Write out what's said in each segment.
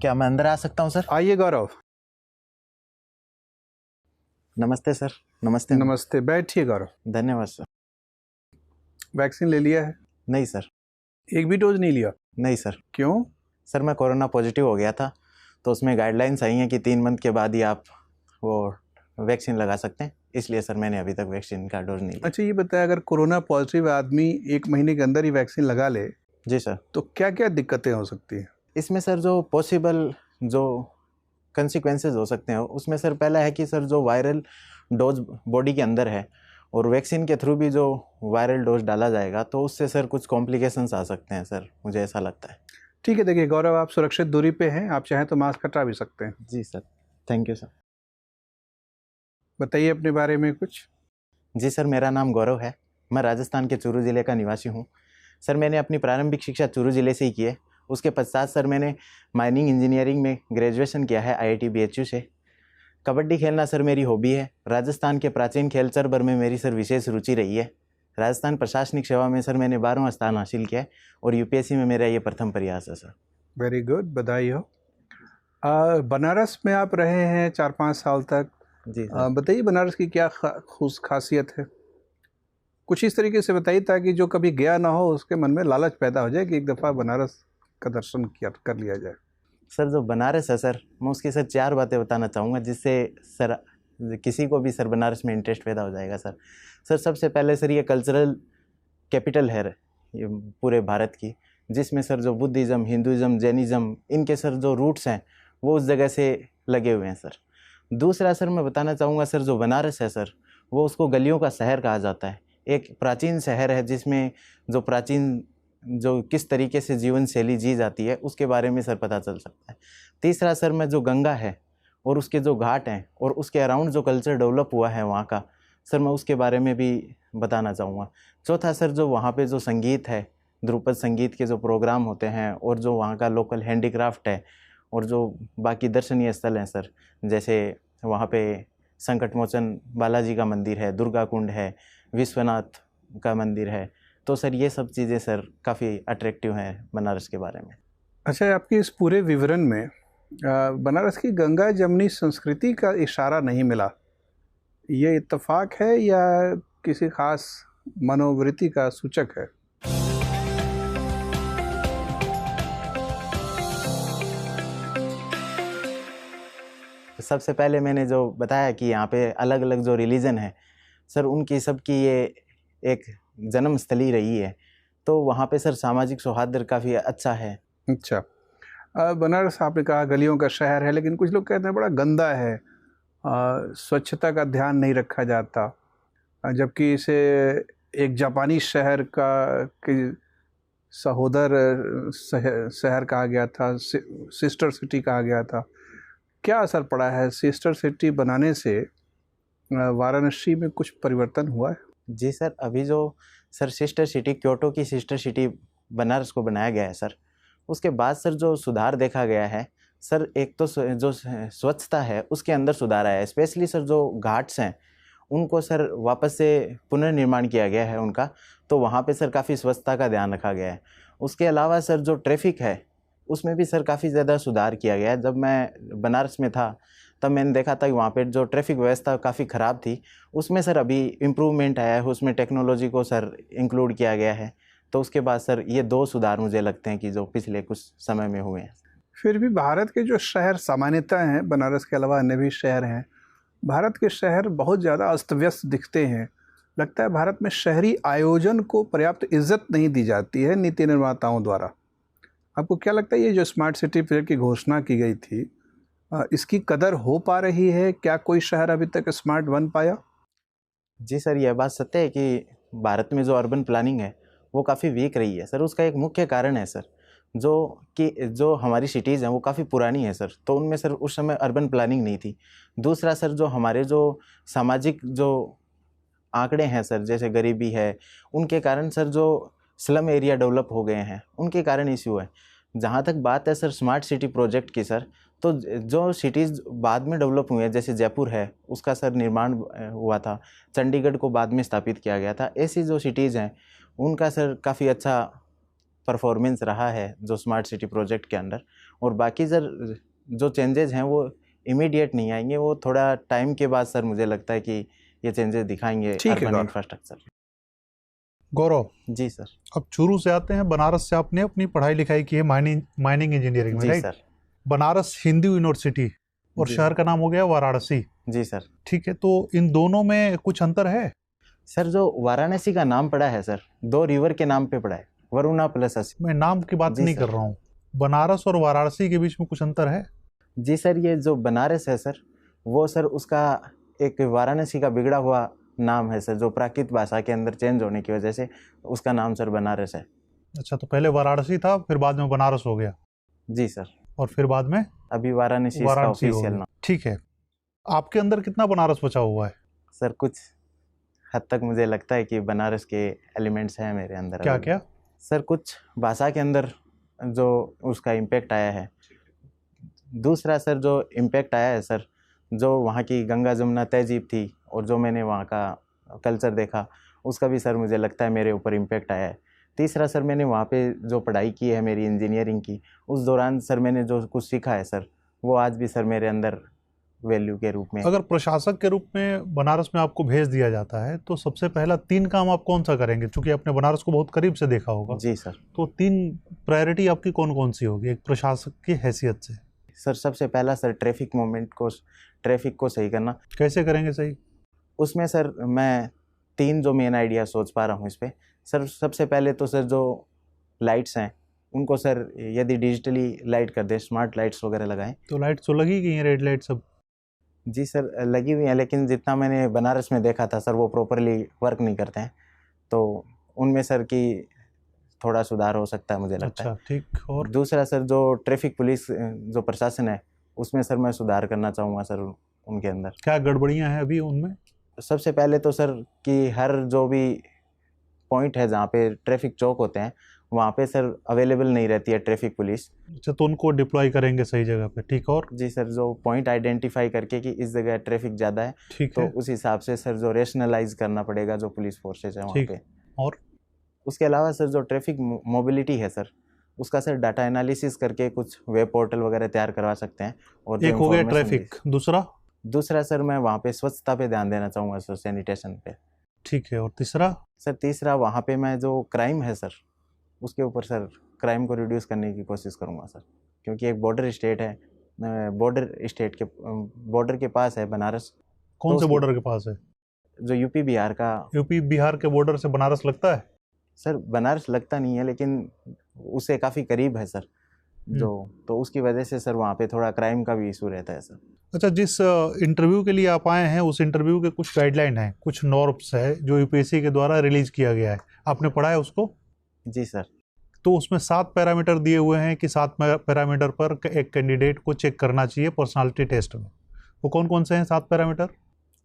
क्या मैं अंदर आ सकता हूँ सर? आइए गौरव। नमस्ते सर। नमस्ते। नमस्ते, बैठिए गौरव। धन्यवाद सर। वैक्सीन ले लिया है? नहीं सर। एक भी डोज नहीं लिया? नहीं सर। क्यों? सर मैं कोरोना पॉजिटिव हो गया था, तो उसमें गाइडलाइंस आई हैं कि 3 मंथ के बाद ही आप वो वैक्सीन लगा सकते हैं, इसलिए सर मैंने अभी तक वैक्सीन का डोज नहीं लिया। अच्छा, ये बताया, अगर कोरोना पॉजिटिव आदमी 1 महीने के अंदर ही वैक्सीन लगा ले जी सर। तो क्या क्या दिक्कतें हो सकती हैं? इसमें सर जो पॉसिबल जो कंसिक्वेंसेज हो सकते हैं, उसमें सर पहला है कि सर जो वायरल डोज बॉडी के अंदर है और वैक्सीन के थ्रू भी जो वायरल डोज डाला जाएगा, तो उससे सर कुछ कॉम्प्लिकेशंस आ सकते हैं सर, मुझे ऐसा लगता है। ठीक है, देखिए गौरव, आप सुरक्षित दूरी पे हैं, आप चाहें तो मास्क हटा भी सकते हैं। जी सर। Thank you sir. बताइए अपने बारे में कुछ। जी सर, मेरा नाम गौरव है। मैं राजस्थान के चूरू ज़िले का निवासी हूँ। सर मैंने अपनी प्रारंभिक शिक्षा चूरू ज़िले से ही की है। उसके पश्चात सर मैंने माइनिंग इंजीनियरिंग में ग्रेजुएशन किया है IIT BHU से। कबड्डी खेलना सर मेरी हॉबी है। राजस्थान के प्राचीन खेल चरबर में मेरी सर विशेष रुचि रही है। राजस्थान प्रशासनिक सेवा में सर मैंने 12वां स्थान हासिल किया है और UPSC में मेरा ये प्रथम प्रयास है सर। वेरी गुड, बधाई हो। बनारस में आप रहे हैं 4-5 साल तक। जी सर। बताइए बनारस की क्या खासियत है? कुछ इस तरीके से बताइए ताकि जो कभी गया ना हो उसके मन में लालच पैदा हो जाए कि एक दफ़ा बनारस का दर्शन कर लिया जाए। सर जो बनारस है सर, मैं उसकी सर 4 बातें बताना चाहूँगा जिससे सर किसी को भी सर बनारस में इंटरेस्ट पैदा हो जाएगा सर। सर सबसे पहले सर ये कल्चरल कैपिटल है ये पूरे भारत की, जिसमें सर जो बुद्धिज़्म, हिंदुज़्म, जैनिज़्म, इनके सर जो रूट्स हैं वो उस जगह से लगे हुए हैं सर। दूसरा सर मैं बताना चाहूँगा सर, जो बनारस है सर, वो उसको गलियों का शहर कहा जाता है। एक प्राचीन शहर है जिसमें जो प्राचीन जो किस तरीके से जीवन शैली जी जाती है उसके बारे में सर पता चल सकता है। तीसरा सर मैं जो गंगा है और उसके जो घाट हैं और उसके अराउंड जो कल्चर डेवलप हुआ है वहाँ का, सर मैं उसके बारे में भी बताना चाहूँगा। चौथा सर जो वहाँ पे जो संगीत है, ध्रुपद संगीत के जो प्रोग्राम होते हैं और जो वहाँ का लोकल हैंडीक्राफ्ट है और जो बाकी दर्शनीय स्थल हैं सर, जैसे वहाँ पे संकट मोचन बालाजी का मंदिर है, दुर्गा कुंड है, विश्वनाथ का मंदिर है, तो सर ये सब चीज़ें सर काफ़ी अट्रैक्टिव हैं बनारस के बारे में। अच्छा, आपके इस पूरे विवरण में बनारस की गंगा जमुनी संस्कृति का इशारा नहीं मिला। ये इत्तेफाक है या किसी खास मनोवृत्ति का सूचक है? सबसे पहले मैंने जो बताया कि यहाँ पे अलग अलग जो रिलीजन है सर, उनकी सबकी ये एक जन्म स्थली रही है, तो वहाँ पे सर सामाजिक सौहार्द काफ़ी अच्छा है। अच्छा, बनारस आपने कहा गलियों का शहर है, लेकिन कुछ लोग कहते हैं बड़ा गंदा है, स्वच्छता का ध्यान नहीं रखा जाता, जबकि इसे एक जापानी शहर का कि सहोदर शहर कहा गया था, सिस्टर सिटी कहा गया था। क्या असर पड़ा है सिस्टर सिटी बनाने से? वाराणसी में कुछ परिवर्तन हुआ है? जी सर, अभी जो सर सिस्टर सिटी, क्योटो की सिस्टर सिटी बनारस को बनाया गया है सर, उसके बाद सर जो सुधार देखा गया है सर, एक तो जो स्वच्छता है उसके अंदर सुधार आया है। स्पेशली सर जो घाट्स हैं उनको सर वापस से पुनर्निर्माण किया गया है उनका, तो वहाँ पे सर काफ़ी स्वच्छता का ध्यान रखा गया है। उसके अलावा सर जो ट्रैफिक है उसमें भी सर काफ़ी ज़्यादा सुधार किया गया है। जब मैं बनारस में था तब मैंने देखा था कि वहाँ पे जो ट्रैफिक व्यवस्था काफ़ी ख़राब थी, उसमें सर अभी इम्प्रूवमेंट आया है, उसमें टेक्नोलॉजी को सर इंक्लूड किया गया है। तो उसके बाद सर ये 2 सुधार मुझे लगते हैं कि जो पिछले कुछ समय में हुए हैं। फिर भी भारत के जो शहर सामान्यतः हैं, बनारस के अलावा अन्य भी शहर हैं, भारत के शहर बहुत ज़्यादा अस्त व्यस्त दिखते हैं। लगता है भारत में शहरी आयोजन को पर्याप्त इज्जत नहीं दी जाती है नीति निर्माताओं द्वारा। आपको क्या लगता है ये जो स्मार्ट सिटी प्रोजेक्ट की घोषणा की गई थी, इसकी कदर हो पा रही है? क्या कोई शहर अभी तक स्मार्ट बन पाया? जी सर, यह बात सत्य है कि भारत में जो अर्बन प्लानिंग है वो काफ़ी वीक रही है सर। उसका एक मुख्य कारण है सर जो हमारी सिटीज़ हैं वो काफ़ी पुरानी है सर, तो उनमें सर उस समय अर्बन प्लानिंग नहीं थी। दूसरा सर जो हमारे जो सामाजिक जो आंकड़े हैं सर, जैसे गरीबी है, उनके कारण सर जो स्लम एरिया डेवलप हो गए हैं उनके कारण इश्यू है। जहाँ तक बात है सर स्मार्ट सिटी प्रोजेक्ट की सर, तो जो सिटीज़ बाद में डेवलप हुई हैं, जैसे जयपुर है उसका सर निर्माण हुआ था, चंडीगढ़ को बाद में स्थापित किया गया था, ऐसी जो सिटीज़ हैं उनका सर काफ़ी अच्छा परफॉर्मेंस रहा है जो स्मार्ट सिटी प्रोजेक्ट के अंदर। और बाकी सर जो चेंजेस हैं वो इमीडिएट नहीं आएंगे, वो थोड़ा टाइम के बाद सर मुझे लगता है कि ये चेंजेस दिखाएंगे urban infrastructure. Gaurav ji sir. अब चूरू से आते हैं। बनारस से आपने अपनी पढ़ाई लिखाई की है माइनिंग इंजीनियरिंग में, जी right? Sir. Banaras Hindu university और जी। शहर का नाम हो गया वाराणसी। जी सर। ठीक है, तो इन दोनों में कुछ अंतर है? सर जो वाराणसी का नाम पड़ा है सर, 2 रिवर के नाम पे पड़ा है, वरुणा प्लस असी। मैं नाम की बात नहीं कर रहा हूँ, बनारस और वाराणसी के बीच में कुछ अंतर है? जी सर, ये जो बनारस है सर, वो सर उसका एक वाराणसी का बिगड़ा हुआ नाम है सर, जो प्राकृत भाषा के अंदर चेंज होने की वजह से उसका नाम सर बनारस है। अच्छा, तो पहले वाराणसी था, फिर बाद में बनारस हो गया? जी सर। और फिर बाद में अभी वाराणसी इसका ऑफिशियल नाम। ठीक है, आपके अंदर कितना बनारस बचा हुआ है? सर कुछ हद तक मुझे लगता है कि बनारस के एलिमेंट्स हैं मेरे अंदर। क्या क्या? सर कुछ भाषा के अंदर जो उसका इम्पैक्ट आया है। दूसरा सर जो इम्पैक्ट आया है सर, जो वहाँ की गंगा जमुना तहजीब थी और जो मैंने वहाँ का कल्चर देखा, उसका भी सर मुझे लगता है मेरे ऊपर इम्पैक्ट आया है। तीसरा सर मैंने वहाँ पे जो पढ़ाई की है मेरी इंजीनियरिंग की, उस दौरान सर मैंने जो कुछ सीखा है सर, वो आज भी सर मेरे अंदर वैल्यू के रूप में। अगर प्रशासक के रूप में बनारस में आपको भेज दिया जाता है तो सबसे पहला 3 काम आप कौन सा करेंगे? क्योंकि आपने बनारस को बहुत करीब से देखा होगा। जी सर। तो 3 प्रायोरिटी आपकी कौन कौन सी होगी एक प्रशासक की हैसियत से? सर सबसे पहला सर ट्रैफिक को सही करना। कैसे करेंगे सही? उसमें सर मैं 3 जो मेन आइडिया सोच पा रहा हूँ इस पर सर। सबसे पहले तो सर जो लाइट्स हैं उनको सर यदि डिजिटली लाइट कर दे, स्मार्ट लाइट्स वगैरह लगाएं। तो लाइट तो लगी गई हैं, रेड लाइट सब? जी सर लगी हुई हैं, लेकिन जितना मैंने बनारस में देखा था सर वो प्रॉपरली वर्क नहीं करते हैं, तो उनमें सर की थोड़ा सुधार हो सकता है मुझे लगता है। अच्छा, ठीक। और दूसरा सर जो ट्रैफिक पुलिस जो प्रशासन है उसमें सर मैं सुधार करना चाहूँगा सर। उनके अंदर क्या गड़बड़ियाँ हैं अभी उनमें? सबसे पहले तो सर कि हर जो भी पॉइंट है जहाँ पे ट्रैफिक चौक होते हैं वहाँ पे सर अवेलेबल नहीं रहती है ट्रैफिक पुलिस। अच्छा, तो उनको डिप्लॉय करेंगे सही जगह पे, ठीक। और जी सर, जो पॉइंट आइडेंटिफाई करके कि इस जगह ट्रैफिक ज़्यादा है, ठीक तो है, उस हिसाब से सर जो रेशनलाइज करना पड़ेगा जो पुलिस फोर्सेज है वहाँ ठीक। पे। और उसके अलावा सर जो ट्रैफिक मोबिलिटी है सर, उसका सर डाटा एनालिसिस करके कुछ वेब पोर्टल वगैरह तैयार करवा सकते हैं। और एक हो गया ट्रैफिक, दूसरा सर मैं वहाँ पे स्वच्छता पे ध्यान देना चाहूँगा सर, सैनिटेशन पे। ठीक है। और तीसरा? सर तीसरा वहाँ पे मैं जो क्राइम है सर उसके ऊपर सर क्राइम को रिड्यूस करने की कोशिश करूँगा सर, क्योंकि एक बॉर्डर स्टेट है, बॉर्डर के पास है बनारस। कौन से बॉर्डर के पास है? जो यूपी बिहार का। यूपी बिहार के बॉर्डर से बनारस लगता है? सर बनारस लगता नहीं है, लेकिन उससे काफ़ी करीब है सर जो, तो उसकी वजह से सर वहाँ पे थोड़ा क्राइम का भी इशू रहता है सर। अच्छा, जिस इंटरव्यू के लिए आप आए हैं उस इंटरव्यू के कुछ गाइडलाइन है, कुछ नॉर्म्स है जो यूपीएससी के द्वारा रिलीज किया गया है, आपने पढ़ा है उसको? जी सर। तो उसमें 7 पैरामीटर दिए हुए हैं कि 7 पैरामीटर पर एक कैंडिडेट को चेक करना चाहिए पर्सनालिटी टेस्ट में। वो कौन कौन से हैं 7 पैरामीटर?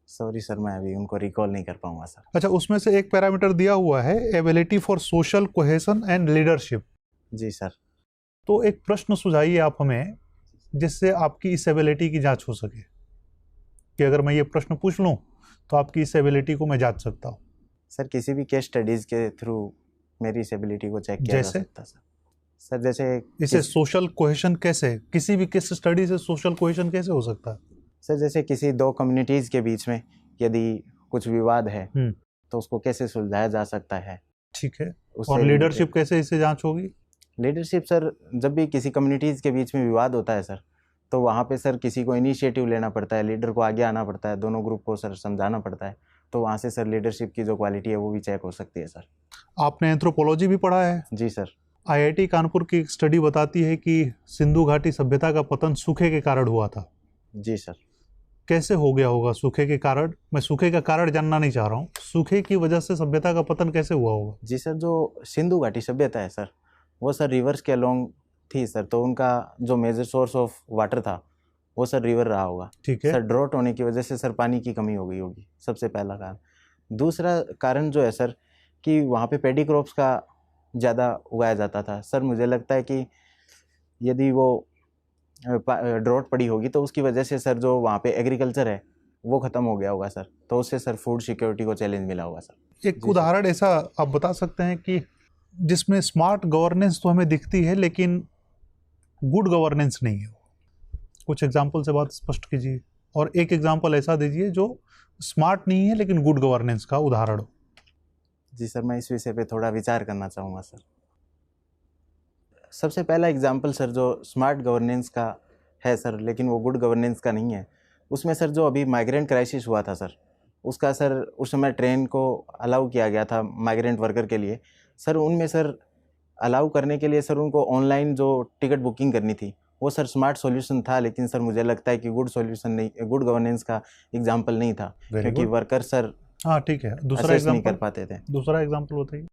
सॉरी सर, मैं अभी उनको रिकॉल नहीं कर पाऊंगा सर। अच्छा, उसमें से एक पैरामीटर दिया हुआ है ability for social cohesion and leadership. जी सर। तो एक प्रश्न सुझाइए आप हमें जिससे आपकी इस एबिलिटी की जांच हो सके, कि अगर मैं ये प्रश्न पूछ लूँ तो आपकी इस एबिलिटी को मैं जांच सकता हूँ। सर किसी भी केस स्टडीज़ के थ्रू मेरी इस एबिलिटी को चेक किया जा सकता है सर। सर जैसे इसे सोशल कोहेशन कैसे, किसी भी केस स्टडी से सोशल कोहेशन कैसे हो सकता है? सर जैसे किसी 2 कम्युनिटीज़ के बीच में यदि कुछ विवाद है तो उसको कैसे सुलझाया जा सकता है। ठीक है। और लीडरशिप कैसे इससे जांच होगी? लीडरशिप सर, जब भी किसी कम्युनिटीज़ के बीच में विवाद होता है सर, तो वहाँ पे सर किसी को इनिशिएटिव लेना पड़ता है, लीडर को आगे आना पड़ता है, दोनों ग्रुप को सर समझाना पड़ता है, तो वहाँ से सर लीडरशिप की जो क्वालिटी है वो भी चेक हो सकती है सर। आपने एंथ्रोपोलॉजी भी पढ़ा है? जी सर। आईआईटी कानपुर की एक स्टडी बताती है कि सिंधु घाटी सभ्यता का पतन सूखे के कारण हुआ था। जी सर। कैसे हो गया होगा सूखे के कारण? मैं सूखे का कारण जानना नहीं चाह रहा हूँ, सूखे की वजह से सभ्यता का पतन कैसे हुआ होगा? जी सर, जो सिंधु घाटी सभ्यता है सर, वो सर रिवर्स के अलोंग थी सर, तो उनका जो मेजर सोर्स ऑफ वाटर था वो सर रिवर रहा होगा। ठीक है। सर ड्रॉट होने की वजह से सर पानी की कमी हो गई होगी, सबसे पहला कारण। दूसरा कारण जो है सर कि वहाँ पे पेडी क्रॉप्स का ज़्यादा उगाया जाता था सर। मुझे लगता है कि यदि वो ड्रॉट पड़ी होगी तो उसकी वजह से सर जो वहाँ पे एग्रीकल्चर है वो ख़त्म हो गया होगा सर, तो उससे सर फूड सिक्योरिटी को चैलेंज मिला होगा सर। एक उदाहरण ऐसा आप बता सकते हैं कि जिसमें स्मार्ट गवर्नेंस तो हमें दिखती है लेकिन गुड गवर्नेंस नहीं है। कुछ एग्जाम्पल से बात स्पष्ट कीजिए, और एक एग्जाम्पल ऐसा दीजिए जो स्मार्ट नहीं है लेकिन गुड गवर्नेंस का उदाहरण हो। जी सर, मैं इस विषय पे थोड़ा विचार करना चाहूँगा सर। सबसे पहला एग्जाम्पल सर जो स्मार्ट गवर्नेंस का है सर, लेकिन वो गुड गवर्नेंस का नहीं है, उसमें सर जो अभी माइग्रेंट क्राइसिस हुआ था सर, उसका सर उस समय ट्रेन को अलाउ किया गया था माइग्रेंट वर्कर के लिए सर। उनमें सर अलाउ करने के लिए सर उनको ऑनलाइन जो टिकट बुकिंग करनी थी वो सर स्मार्ट सॉल्यूशन था, लेकिन सर मुझे लगता है कि गुड सॉल्यूशन नहीं, गुड गवर्नेंस का एग्जाम्पल नहीं था, क्योंकि वर्कर सर हाँ ठीक है, दूसरा असेस नहीं एग्जाम्पल कर पाते थे। दूसरा एग्जाम्पल बताइए।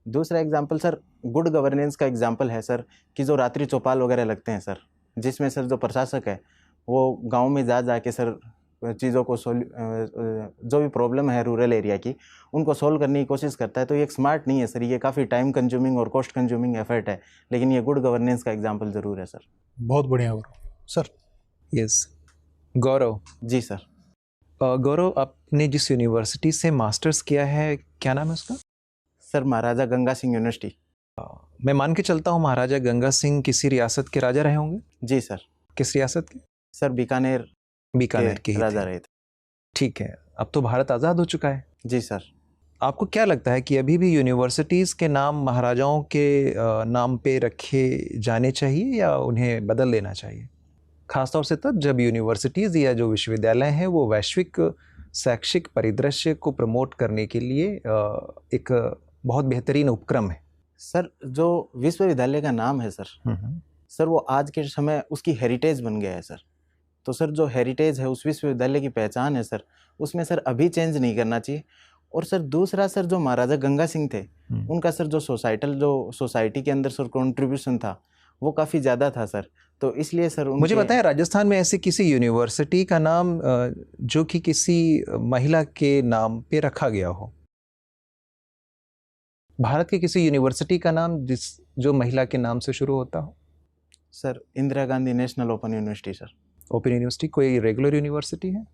दूसरा एग्जाम्पल सर गुड गवर्नेंस का एग्जाम्पल है सर कि जो रात्रि चौपाल वगैरह लगते हैं सर, जिसमें सर जो प्रशासक है वो गांव में जा के सर चीज़ों को जो भी प्रॉब्लम है रूरल एरिया की उनको सोल्व करने की कोशिश करता है। तो ये एक स्मार्ट नहीं है सर, ये काफ़ी टाइम कंज्यूमिंग और कॉस्ट कंज्यूमिंग एफर्ट है, लेकिन ये गुड गवर्नेंस का एग्जाम्पल ज़रूर है सर। बहुत बढ़िया गौरव सर। यस गौरव। जी सर। गौरव, आपने जिस यूनिवर्सिटी से मास्टर्स किया है क्या नाम है उसका? सर महाराजा गंगा सिंह यूनिवर्सिटी। मैं मान के चलता हूँ महाराजा गंगा सिंह किसी रियासत के राजा रहे होंगे? जी सर। किस रियासत के? सर बीकानेर के ही राजा थे। रहे थे। ठीक है, अब तो भारत आज़ाद हो चुका है। जी सर। आपको क्या लगता है कि अभी भी यूनिवर्सिटीज़ के नाम महाराजाओं के नाम पे रखे जाने चाहिए या उन्हें बदल देना चाहिए? खासतौर से तब जब यूनिवर्सिटीज़ या जो विश्वविद्यालय हैं वो वैश्विक शैक्षिक परिदृश्य को प्रमोट करने के लिए एक बहुत बेहतरीन उपक्रम है। सर जो विश्वविद्यालय का नाम है सर वो आज के समय उसकी हेरिटेज बन गया है सर। तो सर जो हेरिटेज है उस विश्वविद्यालय की पहचान है सर, उसमें सर अभी चेंज नहीं करना चाहिए। और सर दूसरा सर जो महाराजा गंगा सिंह थे उनका सर जो सोसाइटी के अंदर सर कंट्रीब्यूशन था वो काफ़ी ज़्यादा था सर। तो इसलिए सर मुझे बताएं राजस्थान में ऐसी किसी यूनिवर्सिटी का नाम जो कि किसी महिला के नाम पे रखा गया हो? भारत की किसी यूनिवर्सिटी का नाम जो महिला के नाम से शुरू होता हो? Sir Indira Gandhi national open university sir. Open university कोई रेगुलर यूनिवर्सिटी है?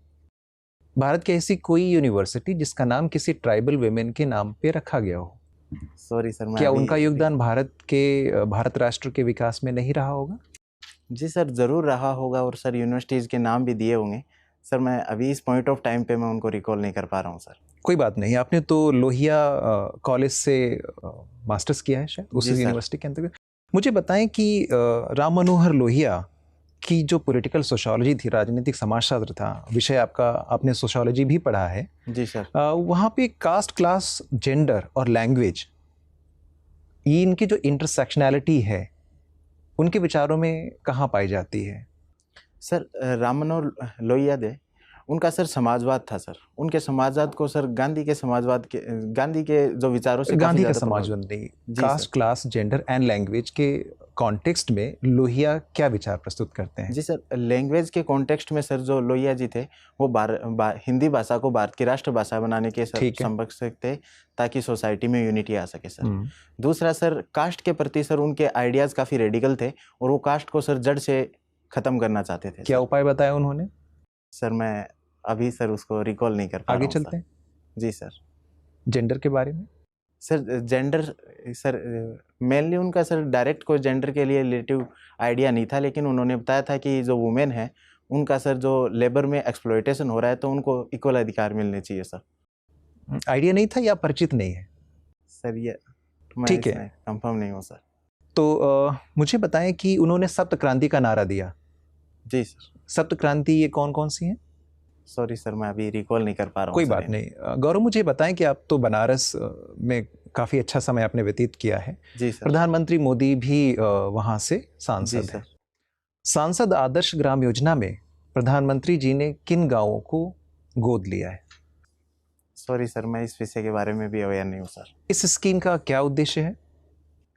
भारत की ऐसी कोई यूनिवर्सिटी जिसका नाम किसी ट्राइबल वेमेन के नाम पे रखा गया हो? सॉरी सर, क्या उनका योगदान भारत राष्ट्र के विकास में नहीं रहा होगा? जी सर ज़रूर रहा होगा, और सर यूनिवर्सिटीज़ के नाम भी दिए होंगे सर। मैं अभी इस पॉइंट ऑफ टाइम पे मैं उनको रिकॉल नहीं कर पा रहा हूँ सर। कोई बात नहीं, आपने तो लोहिया कॉलेज से मास्टर्स किया है शायद उस यूनिवर्सिटी के अंतर्गत। मुझे बताएं कि राम मनोहर लोहिया की जो पॉलिटिकल सोशियोलॉजी थी, राजनीतिक समाजशास्त्र था विषय आपका, आपने सोशियोलॉजी भी पढ़ा है। जी सर। वहाँ पे कास्ट, क्लास, जेंडर और लैंग्वेज, ये इनकी जो इंटरसेक्शनैलिटी है उनके विचारों में कहाँ पाई जाती है? सर राम मनोहर लोहिया दे उनका सर समाजवाद था सर। उनके समाजवाद को सर गांधी के जो विचारों से गांधी का समाजवाद नहीं, caste, class, gender and language के कॉन्टेक्स्ट में लोहिया क्या विचार प्रस्तुत करते हैं? जी सर, लैंग्वेज के कॉन्टेक्स्ट में सर जो लोहिया जी थे वो हिंदी भाषा को भारत की राष्ट्रभाषा बनाने के सर समर्थक थे, ताकि सोसाइटी में यूनिटी आ सके सर। दूसरा सर कास्ट के प्रति सर उनके आइडियाज़ काफ़ी रेडिकल थे और वो कास्ट को सर जड़ से ख़त्म करना चाहते थे। क्या उपाय बताया उन्होंने? सर मैं अभी सर उसको रिकॉल नहीं कर पा रहा हूं। आगे चलते हैं। जी सर। जेंडर के बारे में? सर जेंडर सर मेनली उनका सर डायरेक्ट कोई जेंडर के लिए रिलेटिव आइडिया नहीं था, लेकिन उन्होंने बताया था कि जो वुमेन है उनका सर जो लेबर में एक्सप्लॉयटेशन हो रहा है तो उनको इक्वल अधिकार मिलने चाहिए सर। आइडिया नहीं था या परिचित नहीं है? सर ये ठीक है, कंफर्म नहीं हो सर। तो मुझे बताएं कि उन्होंने सप्त क्रांति का नारा दिया। जी सर। सप्त क्रांति ये कौन कौन सी हैं? सॉरी सर, मैं अभी रिकॉल नहीं कर पा रहा हूँ। कोई बात नहीं। गौरव, मुझे बताएं कि आप तो बनारस में काफ़ी अच्छा समय आपने व्यतीत किया है। जी सर। प्रधानमंत्री मोदी भी वहाँ से सांसद हैं। सांसद आदर्श ग्राम योजना में प्रधानमंत्री जी ने किन गाँवों को गोद लिया है? सॉरी सर, मैं इस विषय के बारे में भी अवेयर नहीं हूँ सर। इस स्कीम का क्या उद्देश्य है?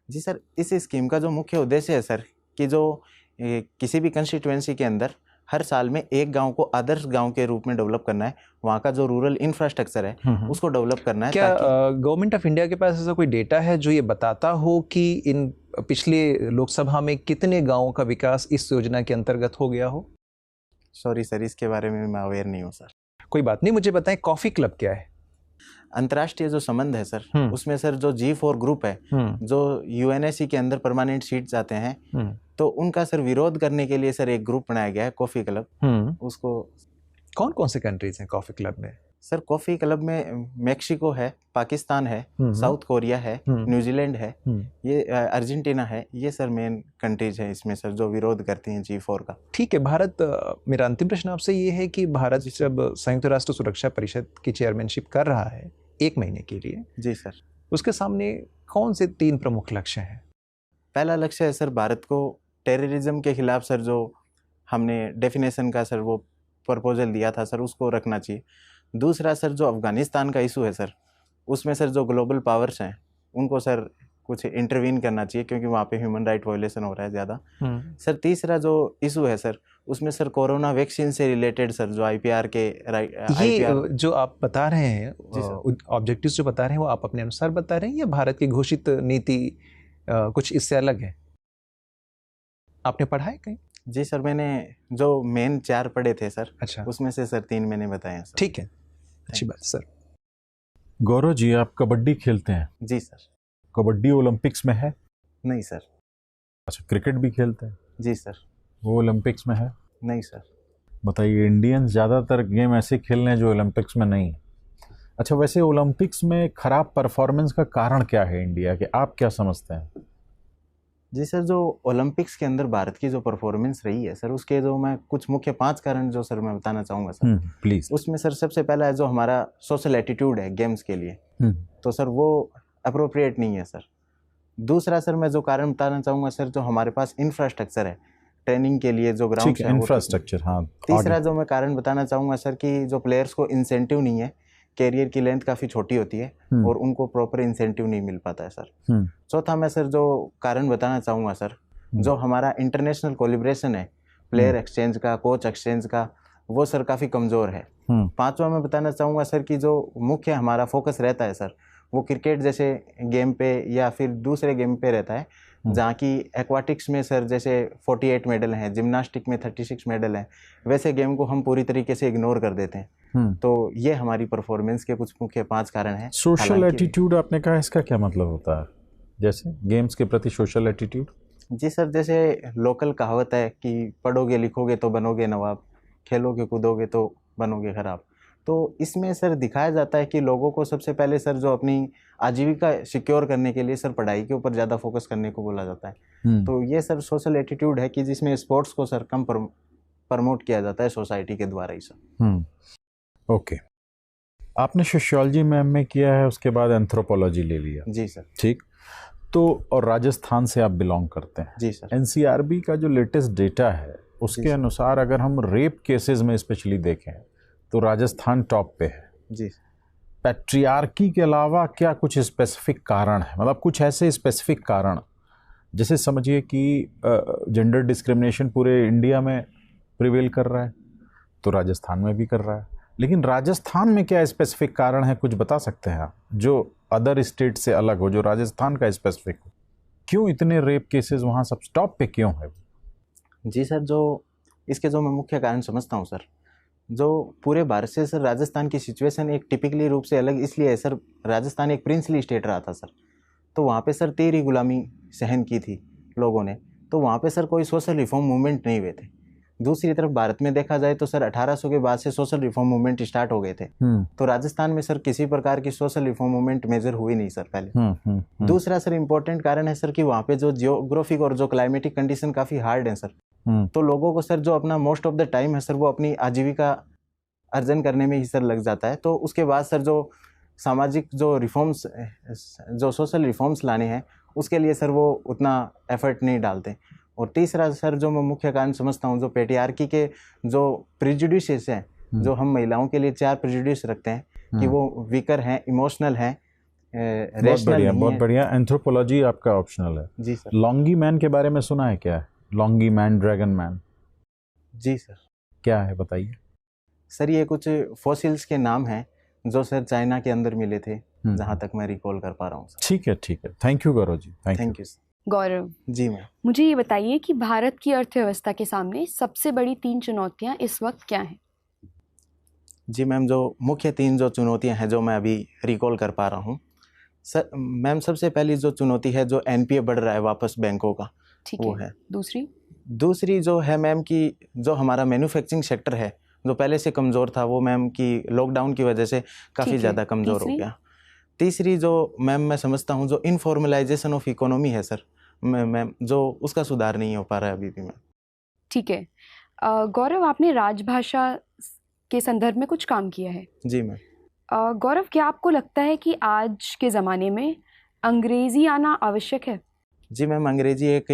जी सर, इस स्कीम का जो मुख्य उद्देश्य है सर कि जो किसी भी कंस्टिट्यूएंसी के अंदर हर साल में एक गांव को आदर्श गांव के रूप में डेवलप करना है, वहाँ का जो रूरल इंफ्रास्ट्रक्चर है उसको डेवलप करना है। क्या गवर्नमेंट ऑफ इंडिया के पास ऐसा कोई डेटा है जो ये बताता हो कि इन पिछले लोकसभा में कितने गांवों का विकास इस योजना के अंतर्गत हो गया हो? सॉरी सर, इसके बारे में मैं अवेयर नहीं हूँ सर। कोई बात नहीं, मुझे बताएं कॉफ़ी क्लब क्या है? अंतर्राष्ट्रीय जो संबंध है सर, उसमें सर जो G4 ग्रुप है, जो UNSC के अंदर परमानेंट सीट्स आते हैं, तो उनका सर विरोध करने के लिए सर एक ग्रुप बनाया गया है, कॉफ़ी क्लब। उसको कौन कौन से कंट्रीज हैं कॉफ़ी क्लब में? सर कॉफ़ी क्लब में मैक्सिको है, पाकिस्तान है, साउथ कोरिया है, न्यूजीलैंड है, ये अर्जेंटीना है, ये सर मेन कंट्रीज है इसमें सर जो विरोध करती हैं G4 का। ठीक है, भारत, मेरा अंतिम प्रश्न आपसे ये है कि भारत जब संयुक्त राष्ट्र सुरक्षा परिषद की चेयरमैनशिप कर रहा है 1 महीने के लिए, जी सर, उसके सामने कौन से 3 प्रमुख लक्ष्य हैं? पहला लक्ष्य है सर भारत को टेररिज्म के खिलाफ सर जो हमने डेफिनेशन का सर वो प्रपोजल दिया था सर, उसको रखना चाहिए। दूसरा सर जो अफ़गानिस्तान का इशू है सर, उसमें सर जो ग्लोबल पावर्स हैं उनको सर कुछ इंटरवीन करना चाहिए, क्योंकि वहाँ पे ह्यूमन राइट वायलेशन हो रहा है ज़्यादा। सर तीसरा जो इशू है सर, उसमें सर कोरोना वैक्सीन से रिलेटेड सर जो IPR के ये जो आप बता रहे हैं, ऑब्जेक्टिव्स जो बता रहे हैं, वो आप अपने अनुसार बता रहे हैं या भारत की घोषित नीति कुछ इससे अलग है? आपने पढ़ा है कहीं? जी सर, मैंने जो मेन 4 पढ़े थे सर, अच्छा, उसमें से सर 3 मैंने बताए हैं सर। ठीक है, अच्छी बात सर। गौरव जी, आप कबड्डी खेलते हैं? जी सर। कबड्डी ओलंपिक्स में है? नहीं सर। अच्छा, क्रिकेट भी खेलते हैं? जी सर। वो ओलंपिक्स में है? नहीं सर। बताइए, इंडियंस ज़्यादातर गेम ऐसे खेल रहे हैं जो ओलंपिक्स में नहीं। अच्छा, वैसे ओलंपिक्स में खराब परफॉर्मेंस का कारण क्या है इंडिया के, आप क्या समझते हैं? जी सर, जो ओलंपिक्स के अंदर भारत की जो परफॉर्मेंस रही है सर, उसके जो मैं कुछ मुख्य 5 कारण जो सर मैं बताना चाहूँगा सर, प्लीज़। उसमें सर सबसे पहला है जो हमारा सोशल एटीट्यूड है गेम्स के लिए, तो सर वो अप्रोप्रिएट नहीं है सर। दूसरा सर मैं जो कारण बताना चाहूँगा सर, जो हमारे पास इंफ्रास्ट्रक्चर है ट्रेनिंग के लिए, जो ग्राउंड है इंफ्रास्ट्रक्चर। हाँ। तीसरा जो मैं कारण बताना चाहूँगा सर कि जो प्लेयर्स को इंसेंटिव नहीं है, कैरियर की लेंथ काफ़ी छोटी होती है और उनको प्रॉपर इंसेंटिव नहीं मिल पाता है सर। चौथा मैं सर जो कारण बताना चाहूँगा सर, जो हमारा इंटरनेशनल कोलिब्रेशन है प्लेयर एक्सचेंज का, कोच एक्सचेंज का, वो सर काफ़ी कमज़ोर है। पांचवा मैं बताना चाहूँगा सर कि जो मुख्य हमारा फोकस रहता है सर, वो क्रिकेट जैसे गेम पे या फिर दूसरे गेम पे रहता है, जहाँ की एक्वाटिक्स में सर जैसे 48 मेडल हैं, जिम्नास्टिक में 36 मेडल हैं, वैसे गेम को हम पूरी तरीके से इग्नोर कर देते हैं। तो ये हमारी परफॉर्मेंस के कुछ मुख्य 5 कारण हैं। सोशल एटीट्यूड आपने कहा, इसका क्या मतलब होता है? जैसे गेम्स के प्रति सोशल एटीट्यूड? जी सर, जैसे लोकल कहावत है कि पढ़ोगे लिखोगे तो बनोगे नवाब, खेलोगे कूदोगे तो बनोगे खराब। तो इसमें सर दिखाया जाता है कि लोगों को सबसे पहले सर जो अपनी आजीविका सिक्योर करने के लिए सर पढ़ाई के ऊपर ज़्यादा फोकस करने को बोला जाता है। तो ये सर सोशल एटीट्यूड है कि जिसमें स्पोर्ट्स को सर कम प्रमोट किया जाता है सोसाइटी के द्वारा ही सर। ओके, आपने सोशियोलॉजी में एमए किया है, उसके बाद एंथ्रोपोलॉजी ले लिया? जी सर। ठीक, तो और राजस्थान से आप बिलोंग करते हैं? जी सर। एनसीआरबी का जो लेटेस्ट डेटा है उसके अनुसार अगर हम रेप केसेस में स्पेशली देखें तो राजस्थान टॉप पे है। जी। पैट्रियार्की के अलावा क्या कुछ स्पेसिफिक कारण है, मतलब कुछ ऐसे स्पेसिफिक कारण, जैसे समझिए कि जेंडर डिस्क्रिमिनेशन पूरे इंडिया में प्रिवेल कर रहा है तो राजस्थान में भी कर रहा है, लेकिन राजस्थान में क्या स्पेसिफिक कारण है, कुछ बता सकते हैं आप जो अदर स्टेट से अलग हो, जो राजस्थान का स्पेसिफिक हो? क्यों इतने रेप केसेस वहाँ सब टॉप पे क्यों है? जी सर, जो इसके जो मैं मुख्य कारण समझता हूँ सर, जो पूरे भारत से सर राजस्थान की सिचुएशन एक टिपिकली रूप से अलग इसलिए है सर, राजस्थान एक प्रिंसली स्टेट रहा था सर, तो वहाँ पे सर 13 गुलामी सहन की थी लोगों ने, तो वहाँ पे सर कोई सोशल रिफॉर्म मूवमेंट नहीं हुए थे। दूसरी तरफ भारत में देखा जाए तो सर 1800 के बाद से सोशल रिफॉर्म मूवमेंट स्टार्ट हो गए थे, तो राजस्थान में सर किसी प्रकार की सोशल रिफॉर्म मूवमेंट मेजर हुई नहीं सर पहले। दूसरा सर इम्पोर्टेंट कारण है सर कि वहाँ पे जो जियोग्राफिक और जो क्लाइमेटिक कंडीशन काफ़ी हार्ड है सर, तो लोगों को सर जो अपना मोस्ट ऑफ द टाइम है सर वो अपनी आजीविका अर्जन करने में ही सर लग जाता है। तो उसके बाद सर जो सामाजिक जो रिफॉर्म्स, जो सोशल रिफॉर्म्स लाने हैं उसके लिए सर वो उतना एफर्ट नहीं डालते। और तीसरा सर जो मैं मुख्य कारण समझता हूँ, जो पैट्रियार्की के जो प्रिजुडिसेस हैं, जो हम महिलाओं के लिए 4 प्रिजुडिस रखते हैं कि वो वीकर हैं, इमोशनल हैं, बहुत बढ़िया। एंथ्रोपोलॉजी आपका ऑप्शनल है। जी सर। लॉन्गी मैन के बारे में सुना है क्या? Longi man, dragon man? जी सर। क्या है बताइए? सर ये कुछ फॉसिल्स के नाम हैं जो सर चाइना के अंदर मिले थे, जहाँ तक मैं रिकॉल कर पा रहा हूँ। ठीक है, ठीक है, thank you Gaurav ji, thank you. Gaurav ji ma'am, मुझे ये बताइए कि भारत की अर्थव्यवस्था के सामने सबसे बड़ी 3 चुनौतियाँ इस वक्त क्या हैं? जी मैम, जो मुख्य 3 जो चुनौतियां हैं जो मैं अभी रिकॉल कर पा रहा हूँ सर, मैम सबसे पहली जो चुनौती है, जो एनपीए बढ़ रहा है वापस बैंकों का, ठीक वो है। है। दूसरी जो है मैम कि जो हमारा मैन्युफैक्चरिंग सेक्टर है जो पहले से कमज़ोर था, वो मैम की लॉकडाउन की वजह से काफ़ी ठीक है। ज़्यादा कमज़ोर हो तीसरी गया। तीसरी जो मैम मैं समझता हूँ जो इनफॉर्मलाइजेशन ऑफ इकोनॉमी है सर, मैम जो उसका सुधार नहीं हो पा रहा है अभी भी मैम। ठीक है। गौरव, आपने राजभाषा के संदर्भ में कुछ काम किया है। जी मैम। गौरव, क्या आपको लगता है कि आज के ज़माने में अंग्रेज़ी आना आवश्यक है? जी मैम, अंग्रेजी एक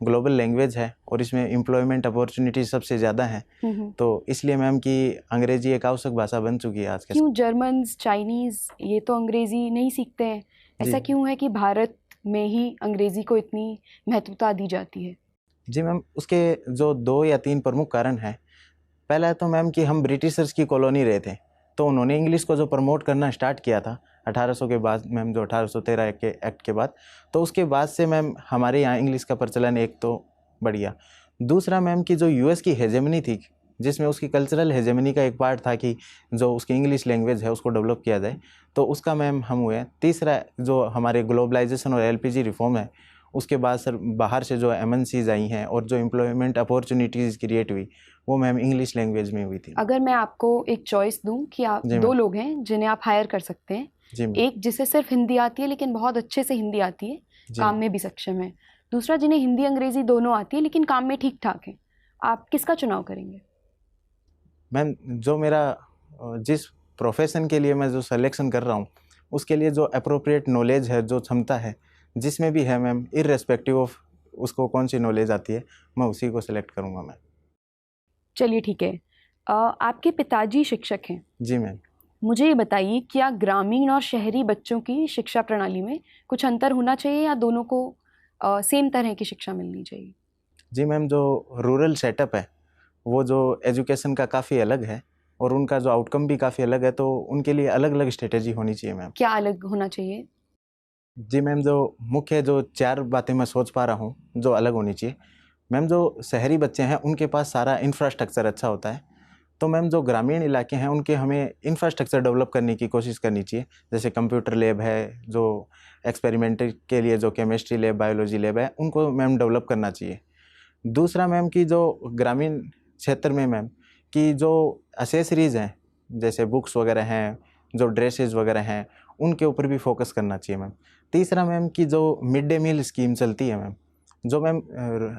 ग्लोबल लैंग्वेज है और इसमें एम्प्लॉयमेंट अपॉर्चुनिटी सबसे ज़्यादा है, तो इसलिए मैम कि अंग्रेजी एक आवश्यक भाषा बन चुकी है आज के क्यों जर्मन्स, चाइनीज़ ये तो अंग्रेज़ी नहीं सीखते हैं, ऐसा जी। क्यों है कि भारत में ही अंग्रेज़ी को इतनी महत्वता दी जाती है? जी मैम, उसके जो 2 या 3 प्रमुख कारण हैं। पहला है तो मैम कि हम ब्रिटिशर्स की कॉलोनी रहे थे, तो उन्होंने इंग्लिश को जो प्रमोट करना स्टार्ट किया था 1800 के बाद मैम, जो 1813 के एक्ट के बाद, तो उसके बाद से मैम हमारे यहाँ इंग्लिश का प्रचलन एक तो बढ़ गया। दूसरा मैम कि जो यूएस की हेजेमनी थी, जिसमें उसकी कल्चरल हेजेमनी का एक पार्ट था कि जो उसकी इंग्लिश लैंग्वेज है उसको डेवलप किया जाए, तो उसका मैम हम हुए। तीसरा जो हमारे ग्लोबलाइजेशन और एलपीजी रिफॉर्म है, उसके बाद सर बाहर से जो एमएनसीज आई हैं और जो एम्प्लॉयमेंट अपॉर्चुनिटीज़ क्रिएट हुई, वो मैम इंग्लिश लैंग्वेज में हुई थी। अगर मैं आपको एक चॉइस दूं कि आप जी 2 मैम। लोग हैं जिन्हें आप हायर कर सकते हैं, जी मैम। एक जिसे सिर्फ हिंदी आती है लेकिन बहुत अच्छे से हिंदी आती है, जी काम में भी सक्षम है, दूसरा जिन्हें हिंदी अंग्रेजी दोनों आती है लेकिन काम में ठीक ठाक है, आप किसका चुनाव करेंगे? मैम, जो मेरा जिस प्रोफेशन के लिए मैं जो सिलेक्शन कर रहा हूँ, उसके लिए जो अप्रोप्रिएट नॉलेज है, जो क्षमता है जिसमें भी है मैम, इर्रेस्पेक्टिव ऑफ उसको कौन सी नॉलेज आती है, मैं उसी को सिलेक्ट करूँगा मैम। चलिए ठीक है। आपके पिताजी शिक्षक हैं, जी मैम। मुझे ये बताइए क्या ग्रामीण और शहरी बच्चों की शिक्षा प्रणाली में कुछ अंतर होना चाहिए या दोनों को सेम तरह की शिक्षा मिलनी चाहिए? जी मैम, जो रूरल सेटअप है वो जो एजुकेशन का काफ़ी अलग है और उनका जो आउटकम भी काफ़ी अलग है, तो उनके लिए अलग अलग स्ट्रेटेजी होनी चाहिए मैम। क्या अलग होना चाहिए? जी मैम, जो मुख्य जो 4 बातें मैं सोच पा रहा हूँ जो अलग होनी चाहिए मैम, जो शहरी बच्चे हैं उनके पास सारा इंफ्रास्ट्रक्चर अच्छा होता है, तो मैम जो ग्रामीण इलाके हैं उनके हमें इंफ्रास्ट्रक्चर डेवलप करने की कोशिश करनी चाहिए। जैसे कंप्यूटर लैब है, जो एक्सपेरिमेंट के लिए जो केमिस्ट्री लैब, बायोलॉजी लैब है, उनको मैम डेवलप करना चाहिए। दूसरा मैम कि जो ग्रामीण क्षेत्र में मैम कि जो एसेसरीज़ हैं, जैसे बुक्स वगैरह हैं, जो ड्रेसेस वगैरह हैं, उनके ऊपर भी फोकस करना चाहिए मैम। तीसरा मैम कि जो मिड डे मील स्कीम चलती है मैम, जो मैम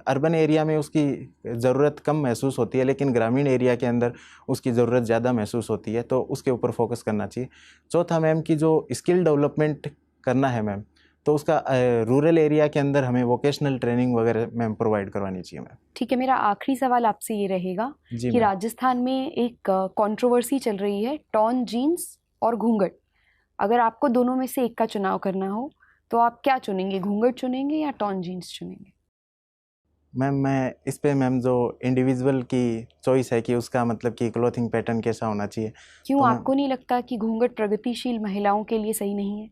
अर्बन एरिया में उसकी ज़रूरत कम महसूस होती है, लेकिन ग्रामीण एरिया के अंदर उसकी ज़रूरत ज़्यादा महसूस होती है, तो उसके ऊपर फोकस करना चाहिए। चौथा मैम कि जो स्किल डेवलपमेंट करना है मैम, तो उसका रूरल एरिया के अंदर हमें वोकेशनल ट्रेनिंग वगैरह मैम प्रोवाइड करवानी चाहिए मैम। ठीक है, मेरा आखिरी सवाल आपसे ये रहेगा जी कि मैम। राजस्थान में एक कंट्रोवर्सी चल रही है टॉन जीन्स और घूंघट, अगर आपको दोनों में से एक का चुनाव करना हो तो आप क्या चुनेंगे, घूंघट चुनेंगे या टॉन जीन्स चुनेंगे? मैम मैं इस पे मैम जो इंडिविजुअल की चॉइस है कि उसका मतलब कि क्लोथिंग पैटर्न कैसा होना चाहिए, क्यों, तो आपको नहीं लगता कि घूंघट प्रगतिशील महिलाओं के लिए सही नहीं है?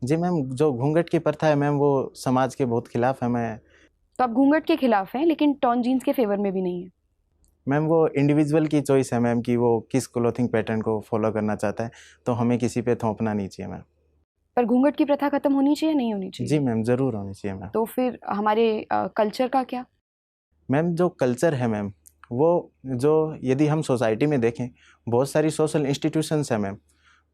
जी मैम, जो घूंघट की प्रथा है मैम वो समाज के बहुत खिलाफ है। मैं तो आप घूंघट के खिलाफ हैं लेकिन टॉन जीन्स के फेवर में भी नहीं है? मैम वो इंडिविजुअल की चॉइस है मैम कि वो किस क्लोथिंग पैटर्न को फॉलो करना चाहता है, तो हमें किसी पे थोपना नहीं चाहिए मैम। पर घूंघट की प्रथा खत्म होनी चाहिए नहीं होनी चाहिए? जी मैम, ज़रूर होनी चाहिए मैम। तो फिर हमारे कल्चर का क्या? मैम जो कल्चर है मैम, वो जो यदि हम सोसाइटी में देखें, बहुत सारी सोशल इंस्टीट्यूशंस हैं मैम,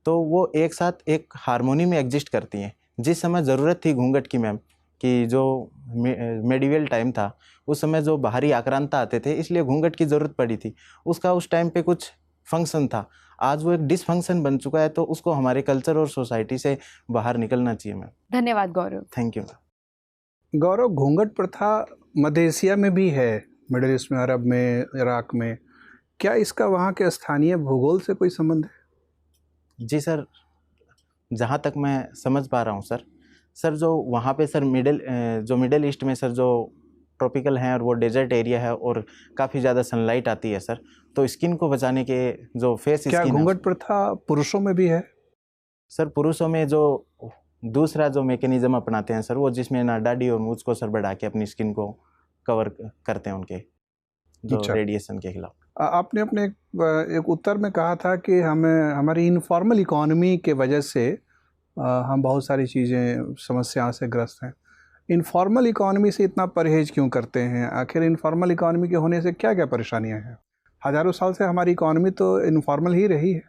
तो वो एक साथ एक हारमोनी में एग्जिस्ट करती हैं। जिस समय ज़रूरत थी घूंघट की मैम, कि जो मेडिवल टाइम था, उस समय जो बाहरी आक्रांता आते थे, इसलिए घूंघट की ज़रूरत पड़ी थी। उसका उस टाइम पे कुछ फंक्शन था, आज वो एक डिसफंक्शन बन चुका है, तो उसको हमारे कल्चर और सोसाइटी से बाहर निकलना चाहिए मैम। धन्यवाद Gaurav. Thank you ma'am. Gaurav, घूंघट प्रथा मध्य एशिया में भी है, मिडिल ईस्ट में, अरब में, इराक में। क्या इसका वहाँ के स्थानीय भूगोल से कोई संबंध है? जी सर, जहाँ तक मैं समझ पा रहा हूँ सर जो वहाँ पे सर जो मिडिल ईस्ट में सर जो ट्रॉपिकल हैं और वो डेजर्ट एरिया है और काफ़ी ज़्यादा सनलाइट आती है सर, तो स्किन को बचाने के जो फेस क्या स्किन घूंघट प्रथा पुरुषों में भी है? सर पुरुषों में जो दूसरा जो मैकेनिज्म अपनाते हैं सर, वो जिसमें ना दाढ़ी और मूंछ को सर बढ़ा के अपनी स्किन को कवर करते हैं उनके जो अच्छा। रेडिएशन के खिलाफ। आपने अपने एक उत्तर में कहा था कि हमें हमारी इनफॉर्मल इकोनॉमी के वजह से हम बहुत सारी चीज़ें समस्याओं से ग्रस्त हैं। इनफॉर्मल इकोनॉमी से इतना परहेज क्यों करते हैं? आखिर इनफॉर्मल इकोनॉमी के होने से क्या क्या परेशानियां हैं? हज़ारों साल से हमारी इकोनॉमी तो इनफॉर्मल ही रही है।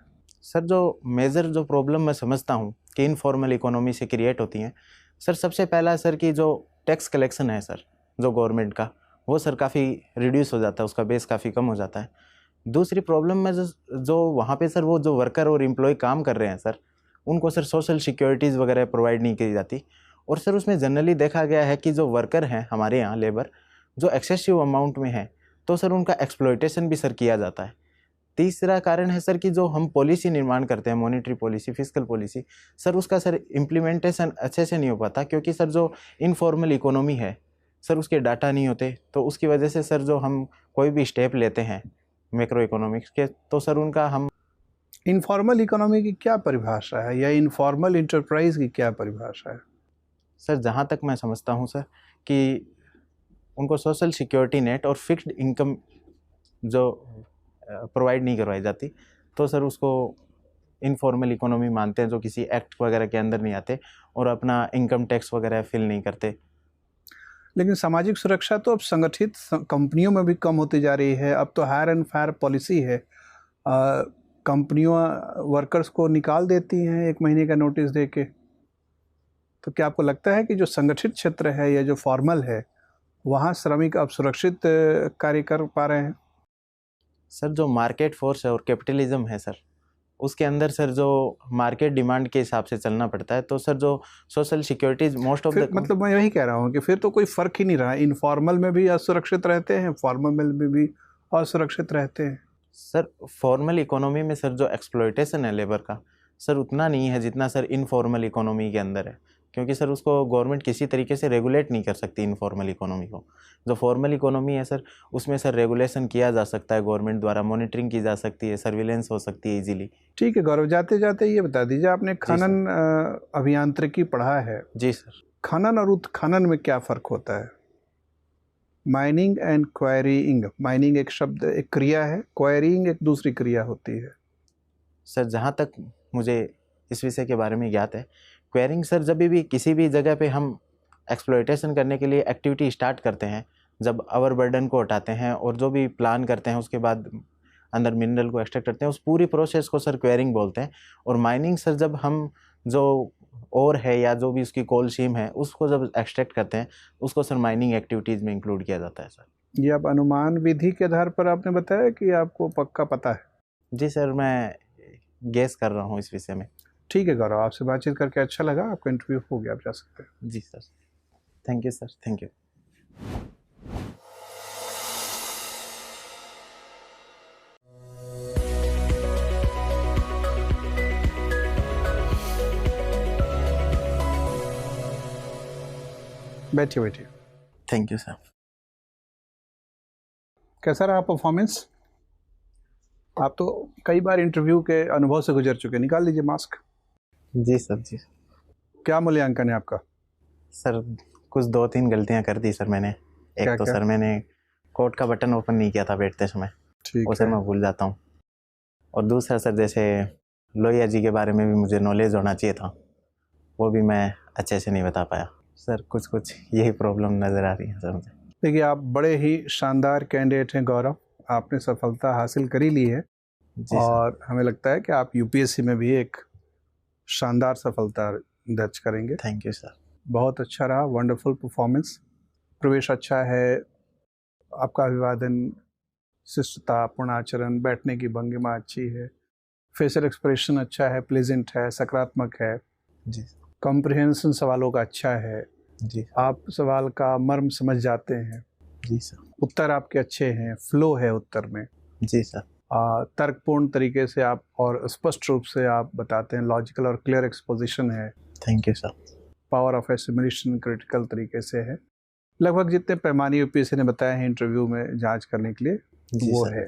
सर जो मेजर जो प्रॉब्लम मैं समझता हूँ कि इनफॉर्मल इकोनॉमी से क्रिएट होती हैं, सर सबसे पहला सर कि जो टैक्स कलेक्शन है सर जो गवर्नमेंट का, वो सर काफ़ी रिड्यूस हो जाता है, उसका बेस काफ़ी कम हो जाता है। दूसरी प्रॉब्लम में जो वहाँ पे सर वो जो वर्कर और एम्प्लॉय काम कर रहे हैं सर, उनको सर सोशल सिक्योरिटीज़ वगैरह प्रोवाइड नहीं की जाती। और सर उसमें जनरली देखा गया है कि जो वर्कर हैं हमारे यहाँ लेबर, जो एक्सेसिव अमाउंट में है, तो सर उनका एक्सप्लॉयटेशन भी सर किया जाता है। तीसरा कारण है सर कि जो हम पॉलिसी निर्माण करते हैं, monetary policy, fiscal policy, sir उसका सर इम्प्लीमेंटेशन अच्छे से नहीं हो पाता, क्योंकि सर जो इनफॉर्मल इकोनॉमी है सर उसके डाटा नहीं होते, तो उसकी वजह से सर जो हम कोई भी स्टेप लेते हैं मैक्रो इकोनॉमिक्स के, तो सर उनका हम इनफॉर्मल इकोनॉमी की क्या परिभाषा है, या इनफॉर्मल इंटरप्राइज की क्या परिभाषा है? सर जहाँ तक मैं समझता हूँ सर कि उनको सोशल सिक्योरिटी नेट और फिक्स्ड इनकम जो प्रोवाइड नहीं करवाई जाती, तो सर उसको इनफॉर्मल इकोनॉमी मानते हैं, जो किसी एक्ट वगैरह के अंदर नहीं आते और अपना इनकम टैक्स वगैरह फिल नहीं करते। लेकिन सामाजिक सुरक्षा तो अब संगठित कंपनियों में भी कम होती जा रही है। अब तो हायर एंड फायर पॉलिसी है, कंपनियां वर्कर्स को निकाल देती हैं 1 महीने का नोटिस दे के। तो क्या आपको लगता है कि जो संगठित क्षेत्र है या जो फॉर्मल है, वहाँ श्रमिक अब सुरक्षित कार्य कर पा रहे हैं? सर जो मार्केट फोर्स है और कैपिटलिज्म है सर, उसके अंदर सर जो मार्केट डिमांड के हिसाब से चलना पड़ता है, तो सर जो social securities most of the, मतलब मैं यही कह रहा हूँ कि फिर तो कोई फ़र्क ही नहीं रहा। इनफॉर्मल में भी असुरक्षित रहते हैं, फॉर्मल में भी असुरक्षित रहते हैं। सर फॉर्मल इकोनॉमी में सर जो एक्सप्लॉयटेशन है लेबर का, सर उतना नहीं है जितना सर इनफॉर्मल इकोनॉमी के अंदर है, क्योंकि सर उसको गवर्नमेंट किसी तरीके से रेगुलेट नहीं कर सकती इनफॉर्मल इकोनॉमी को। जो फॉर्मल इकोनॉमी है सर, उसमें सर रेगुलेशन किया जा सकता है, गवर्नमेंट द्वारा मॉनिटरिंग की जा सकती है, सर्विलेंस हो सकती है इजीली। ठीक है गौरव, जाते जाते ये बता दीजिए, आपने खनन अभियांत्रिकी पढ़ा है। जी सर। खनन और उत्खनन में क्या फ़र्क होता है? माइनिंग एंड क्वेरीइंग, माइनिंग एक शब्द, एक क्रिया है, क्वेरीइंग एक दूसरी क्रिया होती है। सर जहाँ तक मुझे इस विषय के बारे में ज्ञात है, क्वेरिंग सर जब भी किसी भी जगह पे हम एक्सप्लॉयटेशन करने के लिए एक्टिविटी स्टार्ट करते हैं, जब आवर बर्डन को हटाते हैं और जो भी प्लान करते हैं, उसके बाद अंदर मिनरल को एक्सट्रैक्ट करते हैं, उस पूरी प्रोसेस को सर क्वेरिंग बोलते हैं। और माइनिंग सर जब हम जो ओर है या जो भी उसकी कोल सीम है, उसको जब एक्सट्रैक्ट करते हैं, उसको सर माइनिंग एक्टिविटीज़ में इंक्लूड किया जाता है सर। ये आप अनुमान विधि के आधार पर आपने बताया कि आपको पक्का पता है? जी सर, मैं गेस कर रहा हूँ इस विषय में। ठीक है गौरव, आपसे बातचीत करके अच्छा लगा। आपका इंटरव्यू हो गया, आप जा सकते हैं। जी sir, thank you sir, thank you. बैठिए बैठिए। Thank you sir. कैसा रहा परफॉर्मेंस? आप तो कई बार इंटरव्यू के अनुभव से गुजर चुके, निकाल लीजिए मास्क। जी सर, जी। क्या मूल्यांकन है आपका? सर कुछ 2-3 गलतियां कर दी सर मैंने। एक क्या तो क्या? सर मैंने कोट का बटन ओपन नहीं किया था बैठते समय, ठीक उसे है। मैं भूल जाता हूँ। और दूसरा सर, जैसे लोहिया जी के बारे में भी मुझे नॉलेज होना चाहिए था, वो भी मैं अच्छे से नहीं बता पाया। सर कुछ यही प्रॉब्लम नज़र आ रही है सर मुझे। देखिए, आप बड़े ही शानदार कैंडिडेट हैं गौरव, आपने सफलता हासिल कर ही ली है। जी और हमें लगता है कि आप यूपीएससी में भी एक शानदार सफलता दर्ज करेंगे। Thank you sir. बहुत अच्छा रहा, वंडरफुल परफॉर्मेंस। प्रवेश अच्छा है, आपका अभिवादन, शिष्टता, पूर्णाचरण, बैठने की भंगिमा अच्छी है, फेशियल एक्सप्रेशन अच्छा है, प्लेजेंट है, सकारात्मक है, जी कॉम्प्रिहेंशन सवालों का अच्छा है, जी आप सवाल का मर्म समझ जाते हैं, जी सर। उत्तर आपके अच्छे हैं, फ्लो है उत्तर में, जी सर। तर्कपूर्ण तरीके से आप और स्पष्ट रूप से आप बताते हैं, लॉजिकल और क्लियर एक्सपोजिशन है, thank you sir. Power of assimilation critical तरीके से है। लगभग जितने पैमाने यूपीएससी ने बताए हैं इंटरव्यू में जांच करने के लिए, वो सर। है।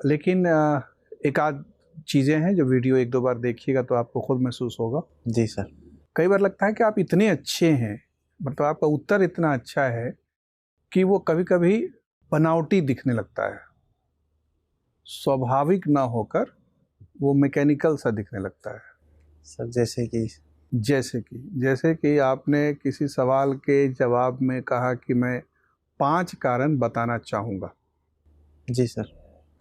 लेकिन एक आध चीज़ें हैं जो वीडियो 1-2 बार देखिएगा तो आपको खुद महसूस होगा। जी सर। कई बार लगता है कि आप इतने अच्छे हैं, मतलब आपका उत्तर इतना अच्छा है कि वो कभी कभी बनावटी दिखने लगता है। स्वाभाविक ना होकर वो मैकेनिकल सा दिखने लगता है। सर जैसे कि आपने किसी सवाल के जवाब में कहा कि मैं 5 कारण बताना चाहूँगा, जी सर,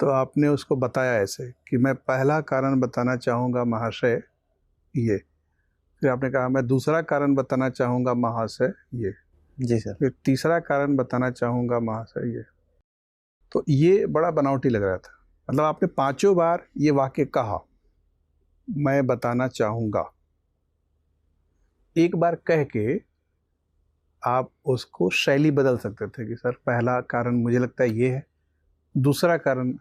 तो आपने उसको बताया ऐसे कि मैं पहला कारण बताना चाहूँगा महाशय ये, फिर आपने कहा मैं दूसरा कारण बताना चाहूँगा महाशय ये, जी सर, फिर तीसरा कारण बताना चाहूँगा महाशय ये। तो ये बड़ा बनावटी लग रहा था। मतलब आपने 5 बार ये वाक्य कहा, मैं बताना चाहूँगा। एक बार कह के आप उसको शैली बदल सकते थे कि सर पहला कारण मुझे लगता है ये है, दूसरा कारण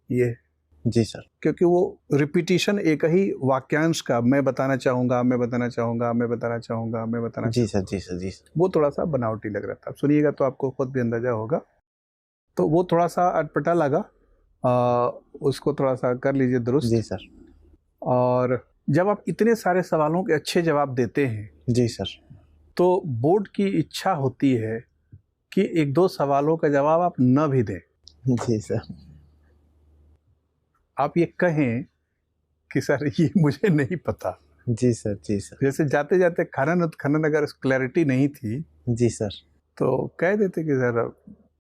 ये है, जी सर, क्योंकि वो रिपीटिशन एक ही वाक्यांश का मैं बताना चाहूँगा, मैं बताना चाहूँगा, मैं बताना चाहूँगा, मैं बताना जी सर, जी सर, जी सर, वो थोड़ा सा बनावटी लग रहा था। आप सुनिएगा तो आपको खुद भी अंदाजा होगा। तो वो थोड़ा सा अटपटा लगा, उसको थोड़ा सा कर लीजिए दुरुस्त। जी सर, और जब आप इतने सारे सवालों के अच्छे जवाब देते हैं जी सर, तो बोर्ड की इच्छा होती है कि 1-2 सवालों का जवाब आप न भी दें। जी सर, आप ये कहें कि सर ये मुझे नहीं पता। जी सर, जी सर, जैसे जाते जाते खनन उत्खनन अगर क्लैरिटी नहीं थी जी सर, तो कह देते कि सर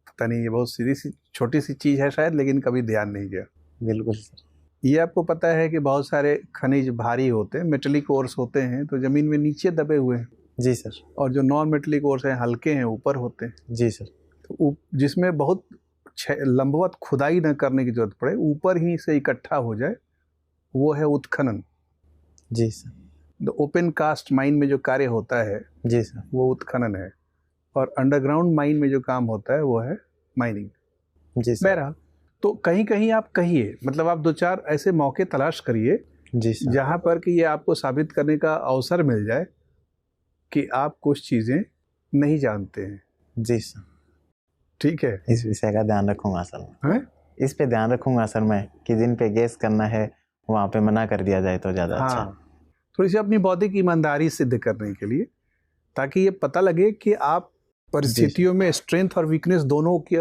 पता नहीं, ये बहुत सीधी सी छोटी सी चीज़ है शायद, लेकिन कभी ध्यान नहीं गया। बिल्कुल सर, ये आपको पता है कि बहुत सारे खनिज भारी होते हैं, मेटलिक ओर्स होते हैं तो ज़मीन में नीचे दबे हुए हैं, जी सर, और जो नॉन मेटलिक ओर्स हैं हल्के हैं, ऊपर होते हैं। जी सर, तो जिसमें बहुत लंबवत खुदाई न करने की जरूरत पड़े, ऊपर ही से इकट्ठा हो जाए, वो है उत्खनन। जी सर, तो ओपन कास्ट माइन में जो कार्य होता है जी सर, वो उत्खनन है, और अंडरग्राउंड माइन में जो काम होता है वो है माइनिंग। जी सर, बहरहाल, तो कहीं कहीं आप कहिए, मतलब आप 2-4 ऐसे मौके तलाश करिए जी सर, जहाँ पर कि ये आपको साबित करने का अवसर मिल जाए कि आप कुछ चीज़ें नहीं जानते हैं। जी सर, ठीक है? इस विषय का ध्यान रखूंगा सर मैं। हैं? इस पे ध्यान रखूंगा सर मैं कि जिन पे गेस करना है वहाँ पे मना कर दिया जाए तो ज़्यादा अच्छा। हाँ, थोड़ी सी अपनी बौद्धिक ईमानदारी सिद्ध करने के लिए, ताकि ये पता लगे कि आप परिस्थितियों में स्ट्रेंथ और वीकनेस दोनों की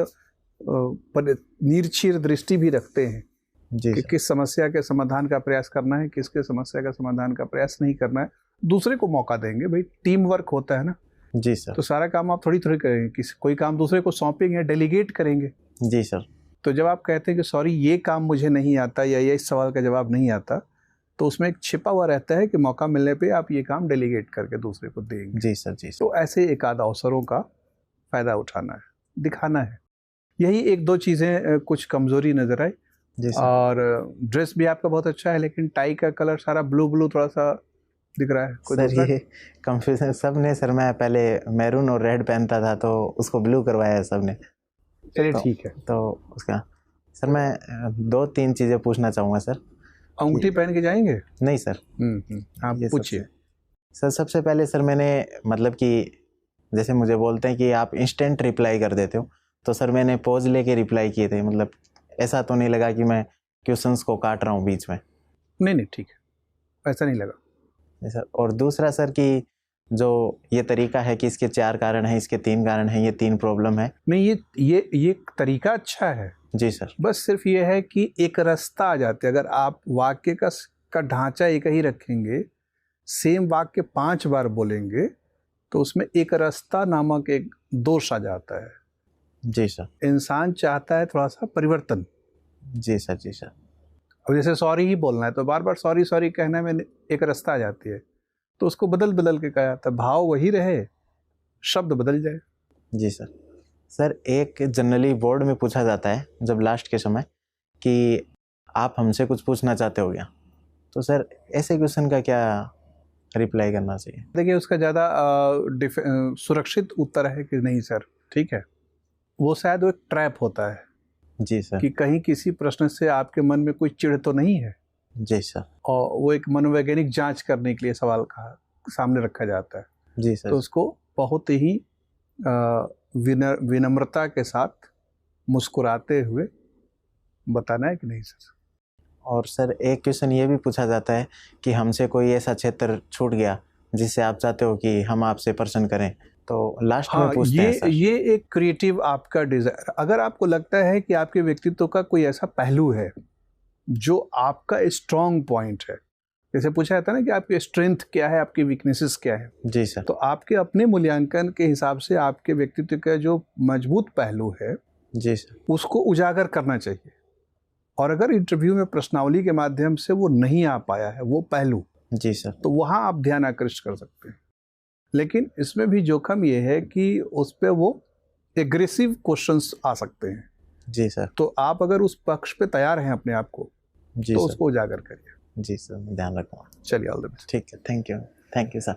निरक्षीर दृष्टि भी रखते हैं जी कि सर, किस समस्या के समाधान का प्रयास करना है, किसके समस्या का समाधान का प्रयास नहीं करना है। दूसरे को मौका देंगे, भाई टीम वर्क होता है ना, जी सर, तो सारा काम आप थोड़ी थोड़ी करेंगे, किसी कोई काम दूसरे को सौंपेंगे, डेलीगेट करेंगे। जी सर, तो जब आप कहते हैं कि सॉरी ये काम मुझे नहीं आता या ये इस सवाल का जवाब नहीं आता, तो उसमें एक छिपा हुआ रहता है कि मौका मिलने पे आप ये काम डेलीगेट करके दूसरे को देंगे। जी सर, जी सर, तो ऐसे एक आध अवसरों का फ़ायदा उठाना है, दिखाना है। यही 1-2 चीज़ें कुछ कमज़ोरी नज़र आई। जी सर, और ड्रेस भी आपका बहुत अच्छा है, लेकिन टाई का कलर सारा ब्लू ब्लू थोड़ा सा दिख रहा है। कोई सर दूसरा? ये कंफ्यूजन सब ने सर, मैं पहले मैरून और रेड पहनता था तो उसको ब्लू करवाया है सब ने। चलिए तो- ठीक है। तो उसका सर मैं 2-3 चीज़ें पूछना चाहूँगा सर। अंगूठी पहन के जाएंगे? नहीं सर, आप ये पूछिए। सबसे पहले सर मैंने मतलब कि जैसे मुझे बोलते हैं कि आप इंस्टेंट रिप्लाई कर देते हो, तो सर मैंने पॉज लेके रिप्लाई किए थे। मतलब ऐसा तो नहीं लगा कि मैं क्वेश्चंस को काट रहा हूँ बीच में? नहीं ठीक है, ऐसा नहीं लगा। जी सर। और दूसरा सर कि जो ये तरीका है कि इसके 4 कारण हैं, इसके 3 कारण हैं, ये 3 प्रॉब्लम है। नहीं, ये तरीका अच्छा है, जी सर, बस सिर्फ ये है कि एक रास्ता आ जाते हैं। अगर आप वाक्य का ढांचा एक ही रखेंगे, सेम वाक्य 5 बार बोलेंगे, तो उसमें एक रास्ता नामक एक दोष आ जाता है। जी सर, इंसान चाहता है थोड़ा सा परिवर्तन। जी सर, जी सर, अब जैसे सॉरी ही बोलना है तो बार बार सॉरी सॉरी कहने में एक रास्ता आ जाती है, तो उसको बदल बदल के कहा जाता है। भाव वही रहे, शब्द बदल जाए। जी सर। सर एक जनरली बोर्ड में पूछा जाता है जब लास्ट के समय कि आप हमसे कुछ पूछना चाहते हो क्या, तो सर ऐसे क्वेश्चन का क्या रिप्लाई करना चाहिए? देखिए, उसका ज़्यादा सुरक्षित उत्तर है कि नहीं सर, ठीक है, वो शायद वो एक ट्रैप होता है जी सर, कि कहीं किसी प्रश्न से आपके मन में कोई चिढ़ तो नहीं है, जी सर, और वो एक मनोवैज्ञानिक जांच करने के लिए सवाल का सामने रखा जाता है। जी सर, तो उसको बहुत ही विनम्रता के साथ मुस्कुराते हुए बताना है कि नहीं सर। और सर एक क्वेश्चन ये भी पूछा जाता है कि हमसे कोई ऐसा क्षेत्र छूट गया जिससे आप चाहते हो कि हम आपसे प्रश्न करें, तो लास्ट में हाँ, पूछते हैं सर। ये एक क्रिएटिव आपका डिजायर, अगर आपको लगता है कि आपके व्यक्तित्व का कोई ऐसा पहलू है जो आपका स्ट्रॉन्ग पॉइंट है, जैसे पूछा जाता है ना कि आपकी स्ट्रेंथ क्या है, आपकी वीकनेसेस क्या है, जी सर। तो आपके अपने मूल्यांकन के हिसाब से आपके व्यक्तित्व का जो मजबूत पहलू है जी सर। उसको उजागर करना चाहिए। और अगर इंटरव्यू में प्रश्नावली के माध्यम से वो नहीं आ पाया है वो पहलू, जी सर। तो वहाँ आप ध्यान आकृष्ट कर सकते हैं। लेकिन इसमें भी जोखिम ये है कि उस पर वो एग्रेसिव क्वेश्चंस आ सकते हैं। जी सर। तो आप अगर उस पक्ष पे तैयार हैं अपने आप को, जी तो सर। उसको उजागर करिए। जी सर, मैं ध्यान रखूँगा। चलिए, ऑल द बेस्ट। ठीक है, थैंक यू सर।